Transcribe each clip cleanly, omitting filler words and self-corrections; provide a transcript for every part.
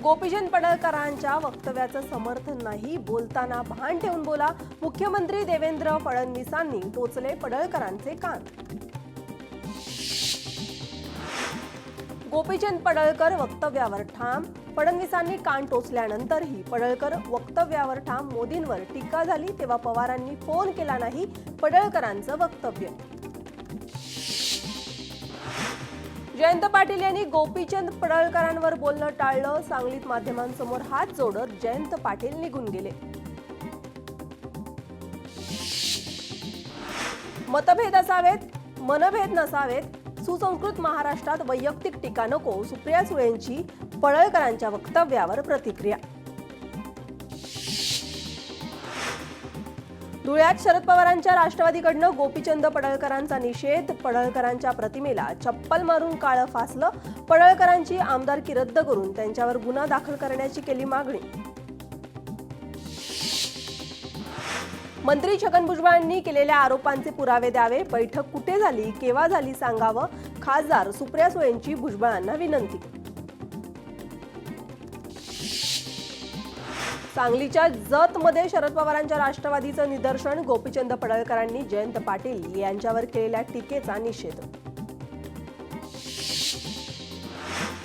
गोपीचंद पडळकरांच्या वक्तव्याचं समर्थन नाही, बोलताना भान ठेवून बोला. मुख्यमंत्री देवेंद्र फडणवीसांनी टोचले पडळकरांचे कान. गोपीचंद पडळकर वक्तव्यावर ठाम. फडणवीसांनी कान टोचल्यानंतरही पडळकर वक्तव्यावर ठाम. मोदींवर टीका झाली तेव्हा पवारांनी फोन केला नाही, पडळकरांचं वक्तव्य. जयंत पाटील यांनी गोपीचंद पडळकरांवर बोलणं टाळलं. सांगलीत माध्यमांसमोर हात जोडत जयंत पाटील निघून गेले. मतभेद असावेत, मनभेद नसावेत. सुसंस्कृत महाराष्ट्रात वैयक्तिक टीका नको. सुप्रिया सुळेंची पडळकरांच्या वक्तव्यावर प्रतिक्रिया. धुळ्यात शरद पवारांच्या राष्ट्रवादीकडनं गोपीचंद पडळकरांचा निषेध. पडळकरांच्या प्रतिमेला चप्पल मारून काळं फासलं. पडळकरांची आमदारकी रद्द करून त्यांच्यावर गुन्हा दाखल करण्याची केली मागणी. मंत्री छगन भुजबळांनी केलेल्या आरोपांचे पुरावे द्यावे. बैठक कुठे झाली, केव्हा झाली सांगावं. खासदार सुप्रिया सुळेंची भुजबळांना विनंती. सांगलीच्या जतमध्ये शरद पवारांच्या राष्ट्रवादीचं निदर्शन. गोपीचंद पडळकरांनी जयंत पाटील यांच्यावर केलेल्या टीकेचा निषेध.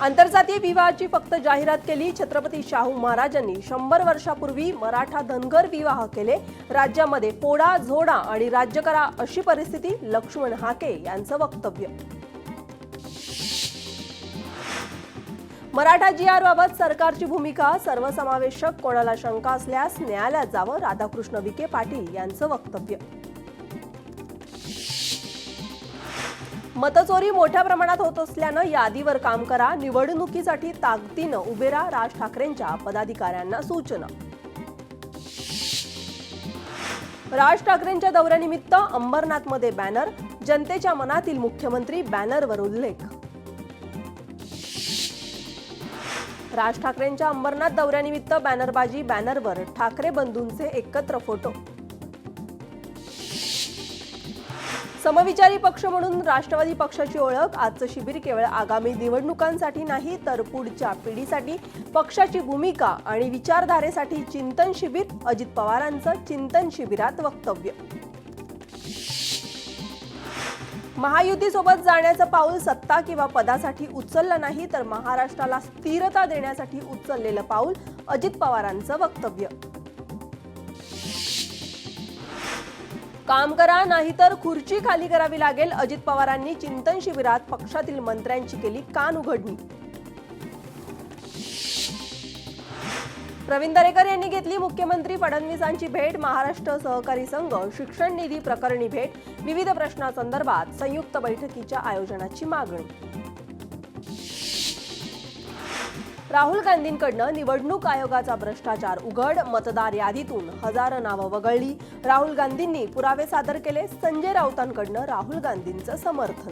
आंतरजातीय विवाहाची फक्त जाहिरात केली. छत्रपती शाहू महाराजांनी 100 वर्षापूर्वी मराठा धनगर विवाह केले. राज्यामध्ये फोडा झोडा आणि राज्य करा अशी परिस्थिती. लक्ष्मण हाके यांचं वक्तव्य. मराठा GR बाबत सरकारची भूमिका. सर्वसमावेशक. कोणाला शंका असल्यास न्यायालयात जावं. राधाकृष्ण विखे पाटील यांचं वक्तव्य. मतचोरी मोठ्या प्रमाणात होत असल्यानं यादीवर काम करा. निवडणुकीसाठी ताकदीनं उभे राहा. राज ठाकरेंच्या पदाधिकाऱ्यांना सूचना. राज ठाकरेंच्या दौऱ्यानिमित्त अंबरनाथमध्ये बॅनर. जनतेच्या मनातील मुख्यमंत्री बॅनरवर उल्लेख. राज ठाकरेंच्या अंबरनाथ दौऱ्यानिमित्त बॅनरबाजी. बॅनरवर ठाकरे बंधूंचे एकत्र फोटो. समविचारी पक्ष म्हणून राष्ट्रवादी पक्षाची ओळख. आजचं शिबिर केवळ आगामी निवडणुकांसाठी नाही तर पुढच्या पिढीसाठी. पक्षाची भूमिका आणि विचारधारेसाठी चिंतन शिबिर. अजित पवारांचं चिंतन शिबिरात वक्तव्य. महायुतीसोबत जाण्याचं पाऊल सत्ता किंवा पदासाठी उचललं नाही तर महाराष्ट्राला स्थिरता देण्यासाठी उचललेलं पाऊल. अजित पवारांचं वक्तव्य. काम करा नाहीतर खुर्ची खाली करावी लागेल. अजित पवारांनी चिंतन शिबिरात पक्षातील मंत्र्यांची केली कान उघडणी. प्रवीण दरेकर यांनी घेतली मुख्यमंत्री फडणवीसांची भेट. महाराष्ट्र सहकारी संघ शिक्षण निधी प्रकरणी भेट. विविध प्रश्नांसंदर्भात संयुक्त बैठकीच्या आयोजनाची मागणी. राहुल गांधींकडनं निवडणूक आयोगाचा भ्रष्टाचार उघड. मतदार यादीतून हजारो नावं वगळली. राहुल गांधींनी पुरावे सादर केले. संजय राऊतांकडनं राहुल गांधींचं समर्थन.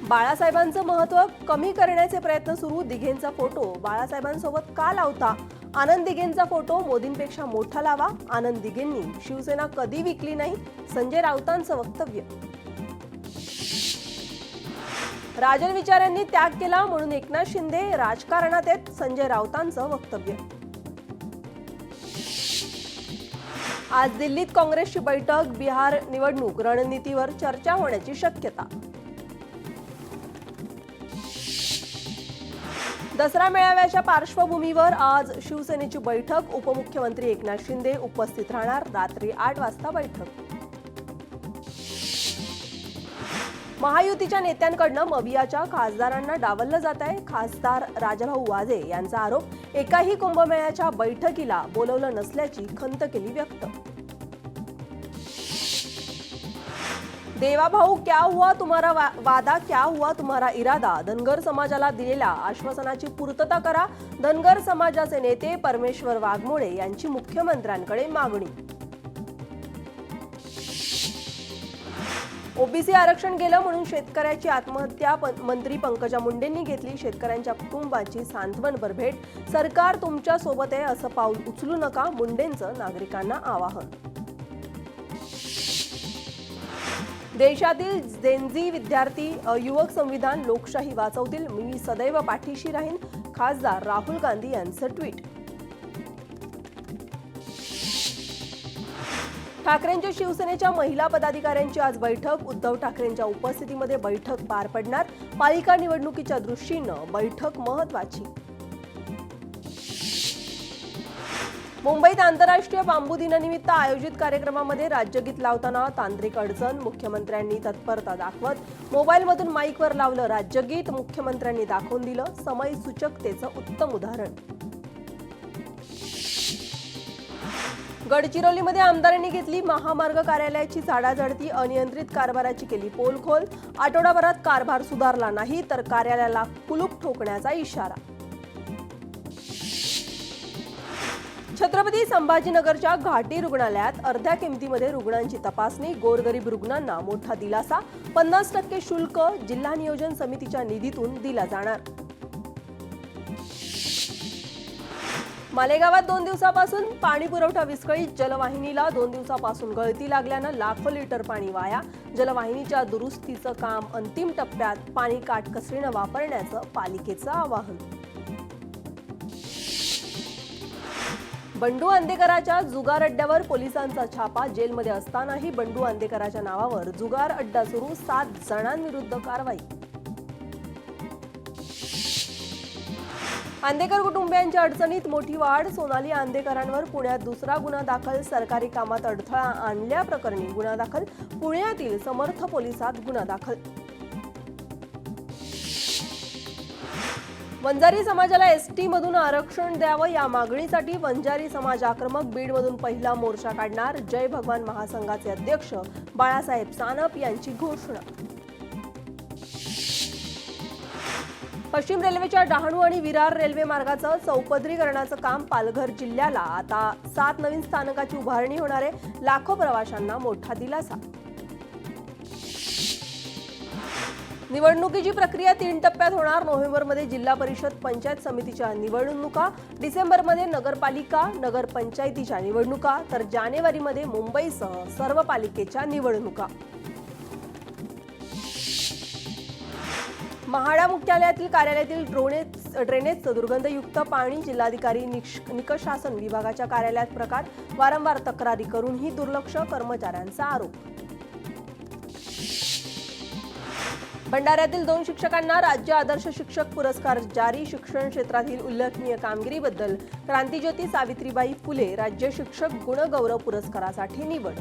बाळासाहेबांचं महत्त्व कमी करण्याचे प्रयत्न सुरू. दिघेंचा फोटो बाळासाहेबांसोबत का लावता. आनंद दिघेंचा फोटो मोदींपेक्षा मोठा लावा. आनंद दिघेंनी शिवसेना कधी विकली नाही. संजय राऊतांचं वक्तव्य. राजन विचारांनी त्याग केला म्हणून एकनाथ शिंदे राजकारणात आहेत. संजय राऊतांचं वक्तव्य. आज दिल्लीत काँग्रेसची बैठक. बिहार निवडणूक रणनीतीवर चर्चा होण्याची शक्यता. दसरा मेळाव्याच्या पार्श्वभूमीवर आज शिवसेनेची बैठक. उपमुख्यमंत्री एकनाथ शिंदे उपस्थित राहणार. रात्री 8 वाजता बैठक. महायुतीच्या नेत्यांकडनं मवियाच्या खासदारांना डावललं जात आहे. खासदार राजाभाऊ वाजे यांचा आरोप. एकाही कुंभमेळ्याच्या बैठकीला बोलवलं नसल्याची खंत केली व्यक्त. देवा भाऊ क्या हुआ तुम्हारा वादा, क्या हुआ तुम्हारा इरादा. धनगर समाजाला दिलेल्या आश्वासनाची पूर्तता करा. धनगर समाजाचे नेते परमेश्वर वाघमोडे यांची मुख्यमंत्र्यांकडे मागणी. ओबीसी आरक्षण गेलं म्हणून शेतकऱ्याची आत्महत्या. मंत्री पंकजा मुंडेंनी घेतली शेतकऱ्यांच्या कुटुंबाची सांत्वनपर भेट. सरकार तुमच्या सोबत आहे असं पाऊल उचलू नका. मुंडेंचं नागरिकांना आवाहन. देशातील जेनझी विद्यार्थी युवक संविधान लोकशाही वाचवतील, मी सदैव पाठीशी राहीन, खासदार राहुल गांधी यांचं ट्विट. ठाकरेंच्या शिवसेनेच्या महिला पदाधिकाऱ्यांची आज बैठक. उद्धव ठाकरेंच्या उपस्थितीमध्ये बैठक पार पडणार. पालिका निवडणुकीच्या दृष्टीनं बैठक महत्त्वाची. मुंबईत आंतरराष्ट्रीय बांबू दिनानिमित्त आयोजित कार्यक्रमामध्ये राज्यगीत लावताना तांत्रिक अडचण. मुख्यमंत्र्यांनी तत्परता दाखवत मोबाईलमधून माईकवर लावलं राज्यगीत. मुख्यमंत्र्यांनी दाखवून दिलं समय सूचकतेचं उत्तम उदाहरण. गडचिरोलीमध्ये आमदारांनी घेतली महामार्ग कार्यालयाची झाडाझडती. अनियंत्रित कारभाराची केली पोलखोल. आठवडाभरात कारभार सुधारला नाही तर कार्यालयाला कुलूप ठोकण्याचा इशारा. छत्रपती संभाजीनगरच्या घाटी रुग्णालयात अर्ध्या किमतीमध्ये रुग्णांची तपासणी. गोरगरीब रुग्णांना मोठा दिलासा. 50% शुल्क जिल्हा नियोजन समितीच्या निधीतून दिला जाणार. मालेगावात 2 दिवसापासून पाणी पुरवठा विस्कळीत. जलवाहिनीला 2 दिवसापासून गळती लागल्यानं लाखो लिटर पाणी वाया. जलवाहिनीच्या दुरुस्तीचं काम अंतिम टप्प्यात. पाणी काटकसरीनं वापरण्याचं पालिकेचं आवाहन. बंडू आंदेकराच्या जुगार अड्ड्यावर पोलिसांचा छापा. जेलमध्ये असतानाही बंडू आंदेकराच्या नावावर जुगार अड्डा सुरू. 7 जणांविरुद्ध कारवाई. आंदेकर कुटुंबियांच्या अडचणीत मोठी वाढ. सोनाली आंदेकरांवर पुण्यात दुसरा गुन्हा दाखल. सरकारी कामात अडथळा आणल्याप्रकरणी गुन्हा दाखल. पुण्यातील समर्थ पोलिसात गुन्हा दाखल. वंजारी समाजाला एसटी मधून आरक्षण द्यावं या मागणीसाठी वंजारी समाज आक्रमक. बीडमधून पहिला मोर्चा काढणार. जय भगवान महासंघाचे अध्यक्ष बाळासाहेब सानप यांची घोषणा. पश्चिम रेल्वेच्या डहाणू आणि विरार रेल्वे मार्गाचं चौपदरीकरणाचं काम. पालघर जिल्ह्याला आता 7 नवीन स्थानकाची उभारणी होणार आहे. लाखो प्रवाशांना मोठा दिलासा. निवडणुकीची प्रक्रिया 3 टप्प्यात होणार. नोव्हेंबरमध्ये जिल्हा परिषद पंचायत समितीच्या निवडणुका. डिसेंबरमध्ये नगरपालिका नगरपंचायतीच्या निवडणुका. तर जानेवारीमध्ये मुंबईसह सर्व पालिकेच्या निवडणुका. महाडा मुख्यालयातील कार्यालयातील ड्रेनेजचं दुर्गंधयुक्त पाणी. जिल्हाधिकारी निकषासन विभागाच्या कार्यालयात प्रकार. वारंवार तक्रारी करूनही दुर्लक्ष. कर्मचाऱ्यांचा आरोप. भंडाऱ्यातील 2 शिक्षकांना राज्य आदर्श शिक्षक पुरस्कार जारी. शिक्षण क्षेत्रातील उल्लेखनीय कामगिरीबद्दल क्रांतिज्योती सावित्रीबाई फुले राज्य शिक्षक गुणगौरव पुरस्कारासाठी निवड.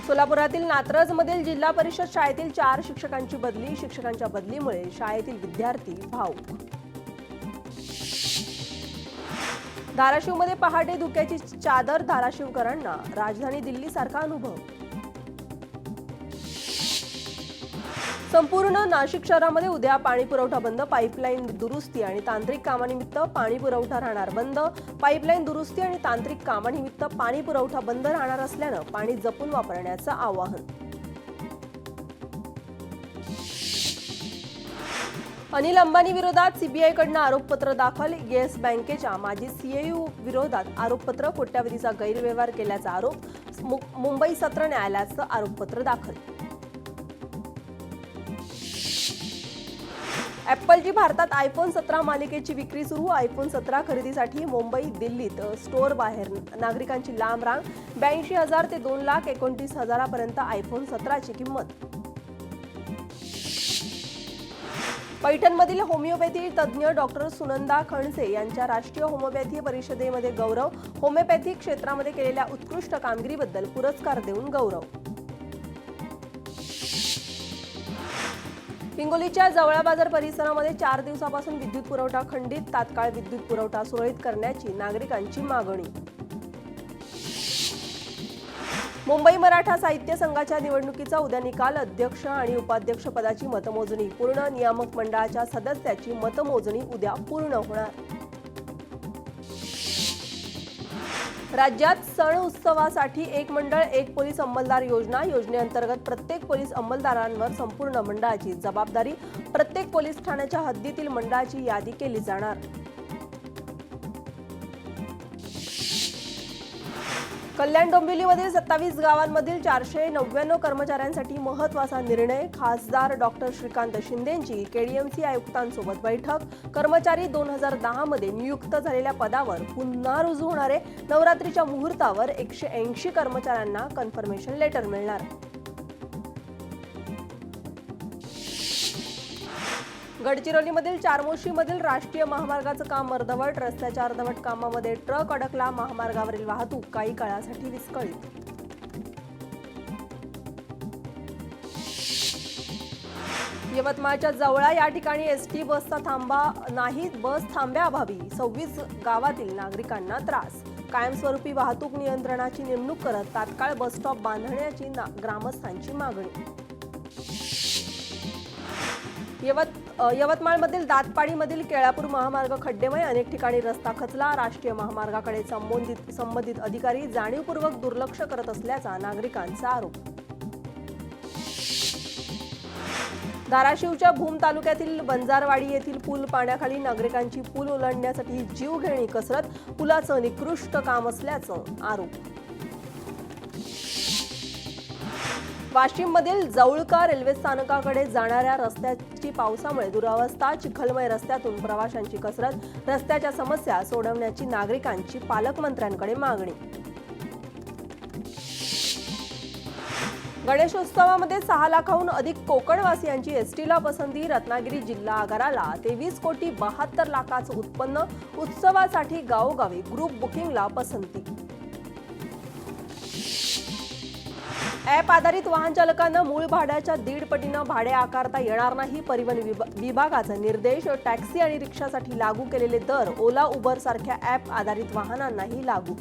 सोलापुरातील नात्रजमधील जिल्हा परिषद शाळेतील 4 शिक्षकांची बदली. शिक्षकांच्या बदलीमुळे शाळेतील विद्यार्थी भावुक. धाराशिवमध्ये पहाटे धुक्याची चादर. धाराशिवकरांना राजधानी दिल्लीसारखा अनुभव. संपूर्ण नाशिक शहरामध्ये उद्या पाणी पुरवठा बंद. पाईपलाईन दुरुस्ती आणि तांत्रिक कामानिमित्त पाणी पुरवठा राहणार बंद. पाईपलाईन दुरुस्ती आणि तांत्रिक कामानिमित्त पाणी पुरवठा बंद राहणार असल्यानं पाणी जपून वापरण्याचं आवाहन. अनिल अंबानी विरोधात सीबीआयकडनं आरोपपत्र दाखल. येस बँकेच्या माजी सीईओ विरोधात आरोपपत्र. कोट्यावधीचा गैरव्यवहार केल्याचा आरोप. मुंबई सत्र न्यायालयाचं आरोपपत्र दाखल. ॲपलची भारतात आयफोन 17 मालिकेची विक्री सुरू. आयफोन 17 खरेदीसाठी मुंबई दिल्लीत स्टोअर बाहेर नागरिकांची लांब रांग. 82,000 ते 2,29,000 पर्यंत आयफोन 17ची किंमत. पैठणमधील होमिओपॅथी तज्ज्ञ डॉक्टर सुनंदा खणसे यांच्या राष्ट्रीय होमिओपॅथी परिषदेमध्ये गौरव. होमिओपॅथी क्षेत्रामध्ये केलेल्या उत्कृष्ट कामगिरीबद्दल पुरस्कार देऊन गौरव. हिंगोलीच्या जवळा बाजार परिसरामध्ये 4 दिवसापासून विद्युत पुरवठा खंडित. तात्काळ विद्युत पुरवठा सुरळीत करण्याची नागरिकांची मागणी. मुंबई मराठा साहित्य संघाच्या निवडणुकीचा उद्या निकाल. अध्यक्ष आणि उपाध्यक्ष पदाची मतमोजणी पूर्ण. नियामक मंडळाच्या सदस्याची मतमोजणी उद्या पूर्ण होणार. राज्यात सण उत्सवासाठी 1 मंडळ 1 पोलीस अंमलदार योजना. योजनेअंतर्गत प्रत्येक पोलीस अंमलदारांवर संपूर्ण मंडळाची जबाबदारी. प्रत्येक पोलीस ठाण्याच्या हद्दीतील मंडळाची यादी केली जाणार. कल्याण डोंबिवलीमधील 27 गावांमधील 499 कर्मचाऱ्यांसाठी महत्त्वाचा निर्णय. खासदार डॉक्टर श्रीकांत शिंदेंची केडीएमसी आयुक्तांसोबत बैठक. कर्मचारी 2010 मध्ये नियुक्त झालेल्या पदावर पुन्हा रुजू होणारे. नवरात्रीच्या मुहूर्तावर 180 कर्मचाऱ्यांना कन्फर्मेशन लेटर मिळणार. गडचिरोलीमधील चारमोशीमधील राष्ट्रीय महामार्गाचं काम अर्धवट. रस्त्याच्या अर्धवट कामामध्ये ट्रक अडकला. महामार्गावरील वाहतूक काही काळासाठी विस्कळीत. यवतमाळच्या जवळा या ठिकाणी एसटी बसचा थांबा नाही. बस थांब्याअभावी 26 गावातील नागरिकांना त्रास. कायमस्वरूपी वाहतूक नियंत्रणाची नेमणूक करत तात्काळ बसस्टॉप बांधण्याची ग्रामस्थांची मागणी. यवतमाळमधील दातपाडीमधील केळापूर महामार्ग खड्डेमय. अनेक ठिकाणी रस्ता खचला. राष्ट्रीय महामार्गाकडे संबंधित अधिकारी जाणीवपूर्वक दुर्लक्ष करत असल्याचा नागरिकांचा आरोप. धाराशिवच्या भूम तालुक्यातील बंजारवाडी येथील पूल पाण्याखाली. नागरिकांची पूल ओलांडण्यासाठी जीवघेणी कसरत. पुलाचं निकृष्ट काम असल्याचं आरोप. वाशिममधील जवळका रेल्वे स्थानकाकडे जाणाऱ्या रस्त्याची पावसामुळे दुरावस्था. चिखलमय रस्त्यातून प्रवाशांची कसरत. रस्त्याच्या समस्या सोडवण्याची नागरिकांची पालकमंत्र्यांकडे मागणी. गणेशोत्सवामध्ये 6 लाखाहून अधिक कोकणवासियांची एसटीला पसंती. रत्नागिरी जिल्हा आगाराला 23,72,00,000 उत्पन्न. उत्सवासाठी गावोगावी ग्रुप बुकिंगला पसंती. ॲप आधारित वाहन चालकांना मूळ भाड्याच्या 1.5 पटीनं भाडे आकारता येणार नाही. परिवहन विभागाचा निर्देश. टॅक्सी आणि रिक्षासाठी लागू केलेले दर ओला उबर सारख्या ॲप आधारित वाहनांनाही लागू.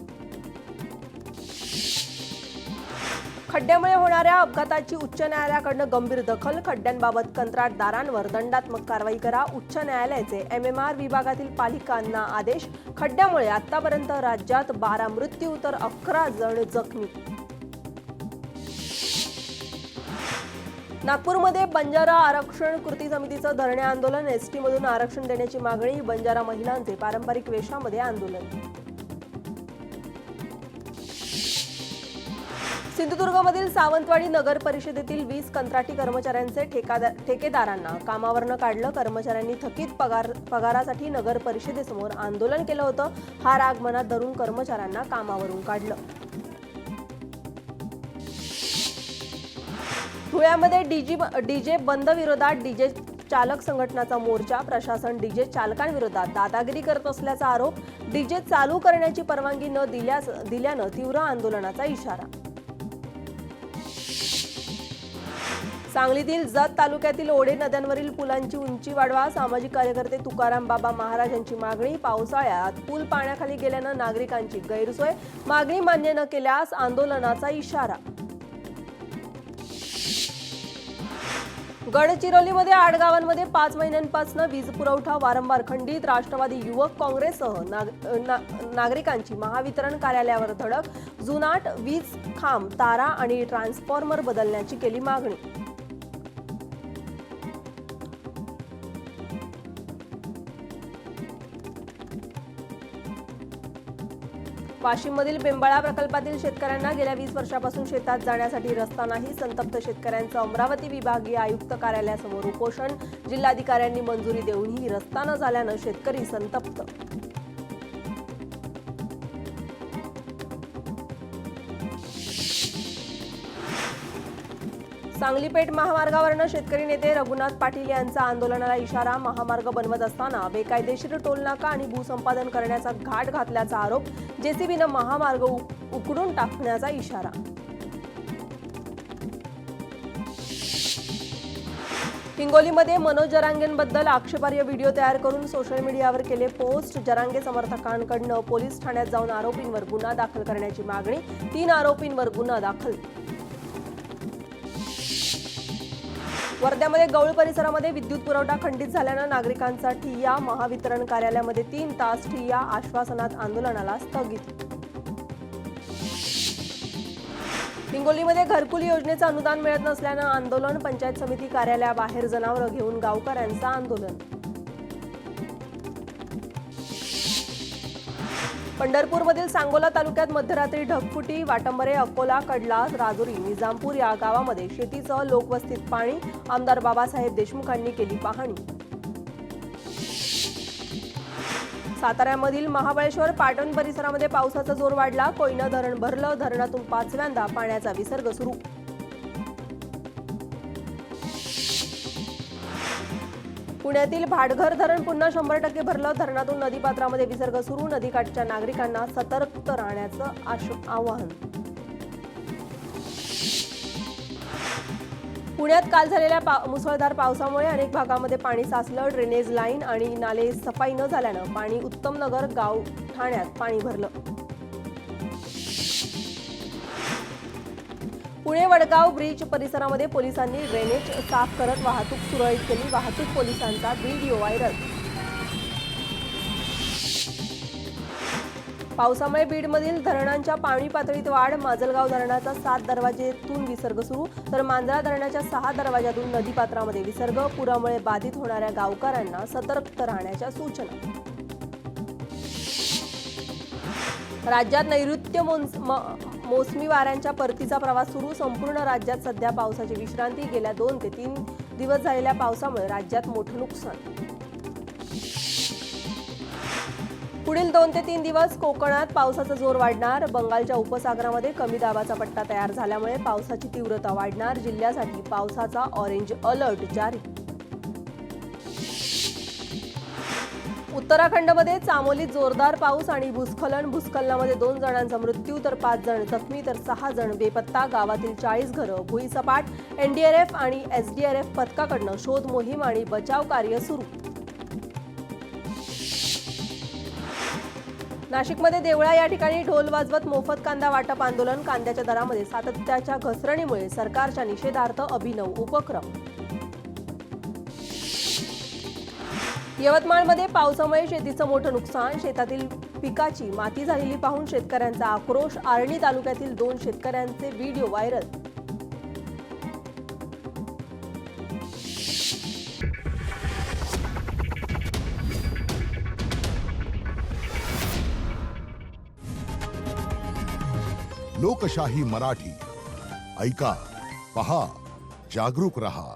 खड्ड्यामुळे होणाऱ्या अपघाताची उच्च न्यायालयाकडून गंभीर दखल. खड्ड्यांबाबत कंत्राटदारांवर दंडात्मक कारवाई करा. उच्च न्यायालयाचे MMR विभागातील पालिकांना आदेश. खड्ड्यामुळे आतापर्यंत राज्यात 12 मृत्यू तर 11 जण जखमी. नागपूरमध्ये बंजारा आरक्षण कृती समितीचं धरणे आंदोलन. एसटीमधून आरक्षण देण्याची मागणी. बंजारा महिलांचे पारंपरिक वेशामध्ये आंदोलन. सिंधुदुर्गमधील सावंतवाडी नगर परिषदेतील 20 कंत्राटी कर्मचाऱ्यांचे ठेकेदारांना कामावरनं काढलं. कर्मचाऱ्यांनी थकीत पगारासाठी नगर परिषदेसमोर आंदोलन केलं होतं. हा राग मनात धरून कर्मचाऱ्यांना कामावरून काढलं. धुळ्यामध्ये डीजे बंद विरोधात डीजे चालक संघटनाचा मोर्चा. प्रशासन डीजे चालकांविरोधात दादागिरी करत असल्याचा आरोप. डीजे चालू करण्याची परवानगी न दिल्यानं तीव्र आंदोलनाचा इशारा. सांगलीतील जत तालुक्यातील ओढे नद्यांवरील पुलांची उंची वाढवा. सामाजिक कार्यकर्ते तुकाराम बाबा महाराज यांची मागणी. पावसाळ्यात पूल पाण्याखाली गेल्यानं नागरिकांची गैरसोय. मागणी मान्य न केल्यास आंदोलनाचा इशारा. गडचिरोलीमध्ये 8 गावांमध्ये 5 महिन्यांपासून वीज पुरवठा वारंवार खंडित. राष्ट्रवादी युवक काँग्रेससह नागरिकांची महावितरण कार्यालयावर धडक. जुनाट वीज खांब, तारा आणि ट्रान्सफॉर्मर बदलण्याची केली मागणी. वाशिममधील बेंबाळा प्रकल्पातील शेतकऱ्यांना गेल्या 20 वर्षापासून शेतात जाण्यासाठी रस्ता नाही. संतप्त शेतकऱ्यांचं अमरावती विभागीय आयुक्त कार्यालयासमोर उपोषण. जिल्हाधिकाऱ्यांनी मंजुरी देऊनही रस्ता न झाल्यानं शेतकरी संतप्त. सांगली पेठ महामार्गावरनं शेतकरी नेते रघुनाथ पाटील यांचा आंदोलनाला इशारा. महामार्ग बनवत असताना बेकायदेशीर टोलनाका आणि भूसंपादन करण्याचा घाट घातल्याचा आरोप. जेसीबीनं महामार्ग उकडून टाकण्याचा इशारा. हिंगोलीमध्ये मनोज जरांगेंबद्दल आक्षेपार्ह व्हिडिओ तयार करून सोशल मीडियावर केले पोस्ट. जरांगे समर्थकांकडून पोलीस ठाण्यात जाऊन आरोपींवर गुन्हा दाखल करण्याची मागणी. 3 आरोपींवर गुन्हा दाखल. वर्ध्यामध्ये गौळ परिसरामध्ये विद्युत पुरवठा खंडित झाल्यानं नागरिकांचा ठिय्या. महावितरण कार्यालयामध्ये 3 तास ठिय्या. आश्वासनात आंदोलनाला स्थगिती. हिंगोलीमध्ये घरकुल योजनेचं अनुदान मिळत नसल्यानं आंदोलन. पंचायत समिती कार्यालयाबाहेर जनावरं घेऊन गावकऱ्यांचं आंदोलन. पंढरपूरमधील सांगोला तालुक्यात मध्यरात्री ढगफुटी, वाटंबरे, अकोला, कडला, राजुरी, निजामपूर या गावामध्ये शेतीसह लोकवस्तीत पाणी. आमदार बाबासाहेब देशमुखांनी केली पाहणी. साताऱ्यामधील महाबळेश्वर, पाटण परिसरामध्ये पावसाचा जोर वाढला. कोयना धरण भरलं. धरणातून 5व्यांदा पाण्याचा विसर्ग सुरू. पुण्यातील भाटघर धरण पुन्हा 100% भरलं. धरणातून नदीपात्रामध्ये विसर्ग सुरू. नदीकाठच्या नागरिकांना सतर्क राहण्याचं आवाहन. पुण्यात काल झालेल्या मुसळधार पावसामुळे अनेक भागामध्ये पाणी साचलं. ड्रेनेज लाईन आणि नाले सफाई न झाल्यानं पाणी उत्तमनगर गावठाण्यात पाणी भरलं. पुणे वडगाव ब्रिज परिसरामध्ये पोलिसांनी ड्रेनेज साफ करत वाहतूक सुरळीत केली. वाहतूक पोलिसांचा व्हिडिओ व्हायरल. पावसामुळे बीडमधील धरणांच्या पाणी पातळीत वाढ. माजलगाव धरणाचा 7 दरवाजेतून विसर्ग सुरू, तर मांजरा धरणाच्या 6 दरवाजातून नदीपात्रामध्ये विसर्ग. पुरामुळे बाधित होणाऱ्या गावकऱ्यांना सतर्क राहण्याच्या सूचना. राज्यात नैऋत्य मोसमी वाऱ्यांच्या परतीचा प्रवास सुरू. संपूर्ण राज्यात सध्या पावसाची विश्रांती. गेल्या 2 ते 3 दिवस झालेल्या पावसामुळे राज्यात मोठं नुकसान. पुढील 2 ते 3 दिवस कोकणात पावसाचा जोर वाढणार. बंगालच्या उपसागरामध्ये कमी दाबाचा पट्टा तयार झाल्यामुळे पावसाची तीव्रता वाढणार. जिल्ह्यासाठी पावसाचा ऑरेंज अलर्ट जारी. उत्तराखंडमध्ये चामोलीत जोरदार पाऊस आणि भूस्खलनामध्ये 2 जणांचा मृत्यू, तर 5 जण जखमी, तर 6 जण बेपत्ता. गावातील 40 घरं भुईसपाट. एनडीआरएफ आणि एसडीआरएफ पथकाकडनं शोध मोहीम आणि बचाव कार्य सुरू. नाशिकमध्ये देवळा या ठिकाणी ढोल वाजवत मोफत कांदा वाटप आंदोलन. कांद्याच्या दरामध्ये सातत्याच्या घसरणीमुळे सरकारच्या निषेधार्थ अभिनव उपक्रम. यवतमाळमध्ये पावसामुळे शेतीचं मोठं नुकसान. शेतातील पिकाची माती झालेली पाहून शेतकऱ्यांचा आक्रोश. आर्णी तालुक्यातील 2 शेतकऱ्यांचे व्हिडिओ व्हायरल. लोकशाही मराठी ऐका, पहा, जागरूक रहा.